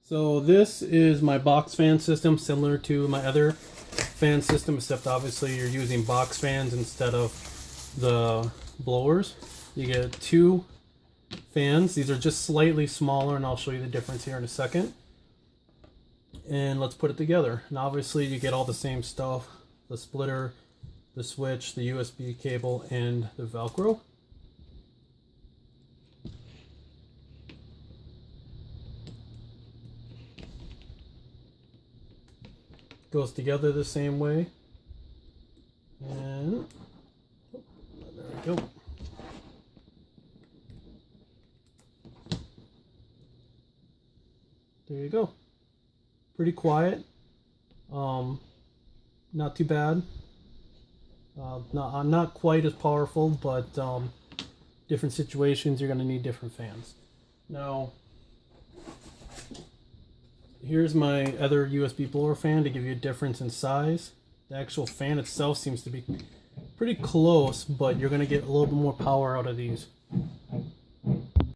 So this is my box fan system, similar to my other fan system, except obviously you're using box fans instead of the blowers. You get two fans. These are just slightly smaller, and I'll show you the difference here in a second. And let's put it together. And obviously you get all the same stuff: the splitter, the switch, the USB cable, and the Velcro. Goes together the same way. And there we go. There you go. Pretty quiet. Not too bad. Not quite as powerful, but different situations you're going to need different fans. Now, here's my other USB blower fan to give you a difference in size. The actual fan itself seems to be pretty close, but you're going to get a little bit more power out of these.